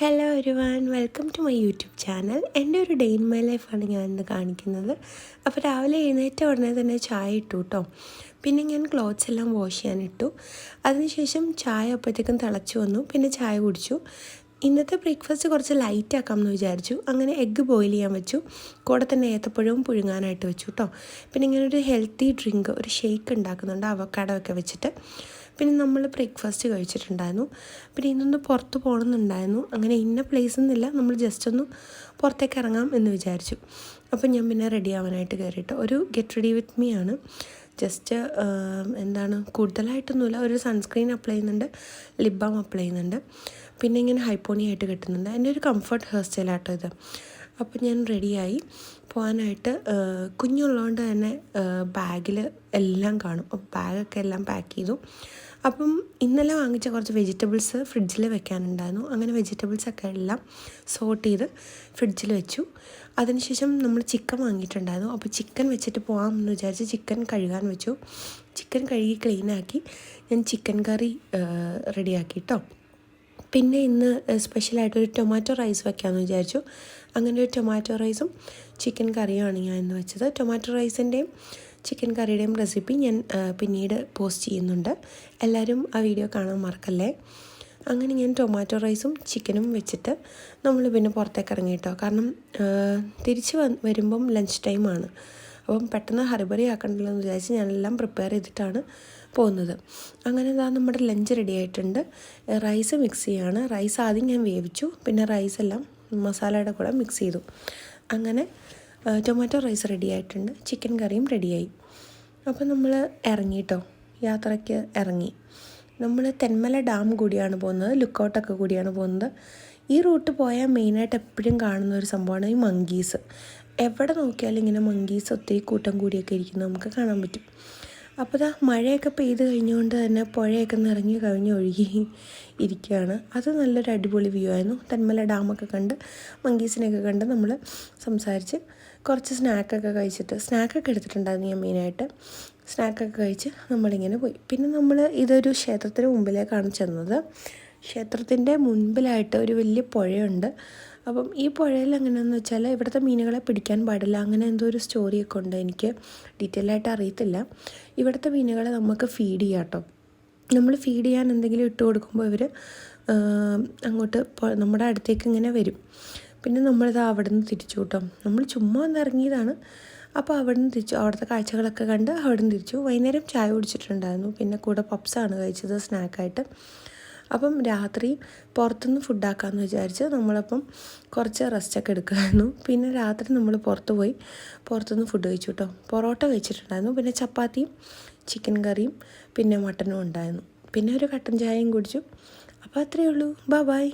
Hello everyone, welcome to my YouTube channel. എൻ്റെ ഒരു day in my ലൈഫാണ് ഞാൻ ഇന്ന് കാണിക്കുന്നത്. അപ്പോൾ രാവിലെ എഴുന്നേറ്റ ഉടനെ തന്നെ ചായ ഇട്ടു കേട്ടോ. പിന്നെ ഞാൻ ക്ലോത്ത്സ് എല്ലാം വാഷ് ചെയ്യാനിട്ടു. അതിനുശേഷം ചായ അപ്പോഴത്തേക്കും തിളച്ചു വന്നു. പിന്നെ ചായ കുടിച്ചു. ഇന്നത്തെ ബ്രേക്ക്ഫാസ്റ്റ് കുറച്ച് ലൈറ്റ് ആക്കാമെന്ന് വിചാരിച്ചു. അങ്ങനെ എഗ്ഗ് ബോയിൽ ചെയ്യാൻ വെച്ചു. കൂടെ തന്നെ ഏത്തപ്പഴവും പുഴുങ്ങാനായിട്ട് വെച്ചു കേട്ടോ. പിന്നെ ഇങ്ങനെ ഒരു ഹെൽത്തി ഡ്രിങ്ക്, ഒരു ഷേക്ക് ഉണ്ടാക്കുന്നുണ്ട് അവക്കാഡോ ഒക്കെ വെച്ചിട്ട്. പിന്നെ നമ്മൾ ബ്രേക്ക്ഫാസ്റ്റ് കഴിച്ചിട്ടുണ്ടായിരുന്നു. പിന്നെ ഇന്നൊന്ന് പുറത്ത് പോകണമെന്നുണ്ടായിരുന്നു. അങ്ങനെ ഇന്ന പ്ലേസ് ഒന്നുമില്ല, നമ്മൾ ജസ്റ്റ് ഒന്ന് പുറത്തേക്ക് ഇറങ്ങാം എന്ന് വിചാരിച്ചു. അപ്പോൾ ഞാൻ പിന്നെ റെഡി ആവാനായിട്ട് കയറിയിട്ട് ഒരു ഗെറ്റ് റെഡി വിത്ത് മീ ആണ്. ജസ്റ്റ് കൂടുതലായിട്ടൊന്നുമില്ല, ഒരു സൺസ്ക്രീൻ അപ്ലൈ ചെയ്യുന്നുണ്ട്, ലിപ് ബാം അപ്ലൈ ചെയ്യുന്നുണ്ട്, പിന്നെ ഇങ്ങനെ ഹൈപ്പോണി ആയിട്ട് കെട്ടുന്നുണ്ട്. എൻ്റെ ഒരു കംഫർട്ട് ഹെയർ സ്റ്റൈലാട്ടോ ഇത്. അപ്പോൾ ഞാൻ റെഡിയായി പോകാനായിട്ട്. കുഞ്ഞുള്ളതുകൊണ്ട് തന്നെ ബാഗിൽ എല്ലാം കാണും. അപ്പോൾ ബാഗൊക്കെ എല്ലാം പാക്ക് ചെയ്തു. അപ്പം ഇന്നലെ വാങ്ങിച്ച കുറച്ച് വെജിറ്റബിൾസ് ഫ്രിഡ്ജിൽ വെക്കാനുണ്ടായിരുന്നു. അങ്ങനെ വെജിറ്റബിൾസൊക്കെ എല്ലാം സോർട്ട് ചെയ്ത് ഫ്രിഡ്ജിൽ വെച്ചു. അതിനുശേഷം നമ്മൾ ചിക്കൻ വാങ്ങിയിട്ടുണ്ടായിരുന്നു. അപ്പോൾ ചിക്കൻ വെച്ചിട്ട് പോകാമെന്ന് വിചാരിച്ച് ചിക്കൻ കഴുകാൻ വെച്ചു. ചിക്കൻ കഴുകി ക്ലീനാക്കി ഞാൻ ചിക്കൻ കറി റെഡിയാക്കി കേട്ടോ. പിന്നെ ഇന്ന് സ്പെഷ്യലായിട്ടൊരു ടൊമാറ്റോ റൈസ് വെക്കാമെന്ന് വിചാരിച്ചു. അങ്ങനെ ഒരു ടൊമാറ്റോ റൈസും ചിക്കൻ കറിയുമാണ് ഞാൻ ഇന്ന് വെച്ചത്. ടൊമാറ്റോ റൈസിൻ്റെയും ചിക്കൻ കറിയുടെയും റെസിപ്പി ഞാൻ പിന്നീട് പോസ്റ്റ് ചെയ്യുന്നുണ്ട്. എല്ലാവരും ആ വീഡിയോ കാണാൻ മറക്കല്ലേ. അങ്ങനെ ഞാൻ ടൊമാറ്റോ റൈസും ചിക്കനും വെച്ചിട്ട് നമ്മൾ പിന്നെ പുറത്തേക്ക് ഇറങ്ങി കേട്ടോ. കാരണം തിരിച്ച് വരുമ്പം ലഞ്ച് ടൈമാണ്. അപ്പം പെട്ടെന്ന് ഹറിബറി ആക്കണ്ടല്ലോ എന്ന് വിചാരിച്ച് ഞാനെല്ലാം പ്രിപ്പയർ ചെയ്തിട്ടാണ് പോകുന്നത്. അങ്ങനെ നമ്മുടെ ലഞ്ച് റെഡി ആയിട്ടുണ്ട്. റൈസ് മിക്സ് ചെയ്യാണ്. റൈസ് ആദ്യം ഞാൻ വേവിച്ചു, പിന്നെ റൈസെല്ലാം മസാലയുടെ കൂടെ മിക്സ് ചെയ്തു. അങ്ങനെ ടൊമാറ്റോ റൈസ് റെഡി ആയിട്ടുണ്ട്, ചിക്കൻ കറിയും റെഡിയായി. അപ്പോൾ നമ്മൾ ഇറങ്ങി കേട്ടോ, യാത്രയ്ക്ക് ഇറങ്ങി. നമ്മൾ തെന്മല ഡാം കൂടിയാണ് പോകുന്നത്, ലുക്കൗട്ടൊക്കെ കൂടിയാണ് പോകുന്നത്. ഈ റൂട്ട് പോയാൽ മെയിനായിട്ട് എപ്പോഴും കാണുന്ന ഒരു സംഭവമാണ് ഈ മങ്കീസ്. എവിടെ നോക്കിയാലും ഇങ്ങനെ മങ്കീസ് ഒത്തിരി കൂട്ടം കൂടിയൊക്കെ ഇരിക്കുന്നത് നമുക്ക് കാണാൻ പറ്റും. അപ്പോൾ മഴയൊക്കെ പെയ്ത് കഴിഞ്ഞുകൊണ്ട് തന്നെ പുഴയൊക്കെ നിറഞ്ഞു ഒഴുകി ഇരിക്കുകയാണ്. അത് നല്ലൊരു അടിപൊളി വ്യൂ ആയിരുന്നു. തെന്മല ഡാമൊക്കെ കണ്ട് മങ്കീസിനെയൊക്കെ കണ്ട് നമ്മൾ സംസാരിച്ച് കുറച്ച് സ്നാക്കൊക്കെ കഴിച്ചിട്ട്, സ്നാക്കൊക്കെ എടുത്തിട്ടുണ്ടായിരുന്നു ഞാൻ മെയിനായിട്ട്. സ്നാക്കൊക്കെ കഴിച്ച് നമ്മളിങ്ങനെ പോയി. പിന്നെ നമ്മൾ ഇതൊരു ക്ഷേത്രത്തിന് മുമ്പിലേക്കാണ് ചെന്നത്. ക്ഷേത്രത്തിൻ്റെ മുൻപിലായിട്ട് ഒരു വലിയ പുഴയുണ്ട്. അപ്പം ഈ പുഴയിൽ എങ്ങനെയാണെന്ന് വെച്ചാൽ ഇവിടുത്തെ മീനുകളെ പിടിക്കാൻ പാടില്ല, അങ്ങനെ എന്തോ ഒരു സ്റ്റോറിയൊക്കെ ഉണ്ട്. എനിക്ക് ഡീറ്റെയിൽ ആയിട്ട് അറിയത്തില്ല. ഇവിടുത്തെ മീനുകളെ നമുക്ക് ഫീഡ് ചെയ്യാം കേട്ടോ. നമ്മൾ ഫീഡ് ചെയ്യാൻ എന്തെങ്കിലും ഇട്ട് കൊടുക്കുമ്പോൾ ഇവർ അങ്ങോട്ട് നമ്മുടെ അടുത്തേക്ക് ഇങ്ങനെ വരും. പിന്നെ നമ്മളിത് അവിടെ നിന്ന് തിരിച്ചു കേട്ടോ. നമ്മൾ ചുമ്മാ ഒന്ന് ഇറങ്ങിയതാണ്. അപ്പോൾ അവിടെ നിന്ന് തിരിച്ചു, അവിടുത്തെ കാഴ്ചകളൊക്കെ കണ്ട് അവിടെ നിന്ന് തിരിച്ചു. വൈകുന്നേരം ചായ കുടിച്ചിട്ടുണ്ടായിരുന്നു. പിന്നെ കൂടെ പപ്സാണ് കഴിച്ചത് സ്നാക്കായിട്ട്. അപ്പം രാത്രി പുറത്തുനിന്ന് ഫുഡാക്കാമെന്ന് വിചാരിച്ച് നമ്മളപ്പം കുറച്ച് റെസ്റ്റൊക്കെ എടുക്കുമായിരുന്നു. പിന്നെ രാത്രി നമ്മൾ പുറത്തുനിന്ന് ഫുഡ് കഴിച്ചു കേട്ടോ. പൊറോട്ട കഴിച്ചിട്ടുണ്ടായിരുന്നു, പിന്നെ ചപ്പാത്തിയും ചിക്കൻ കറിയും പിന്നെ മട്ടനും ഉണ്ടായിരുന്നു. പിന്നെ ഒരു കട്ടൻ ചായയും കുടിച്ചു. അപ്പോൾ അത്രയേ ഉള്ളൂ. ബൈ.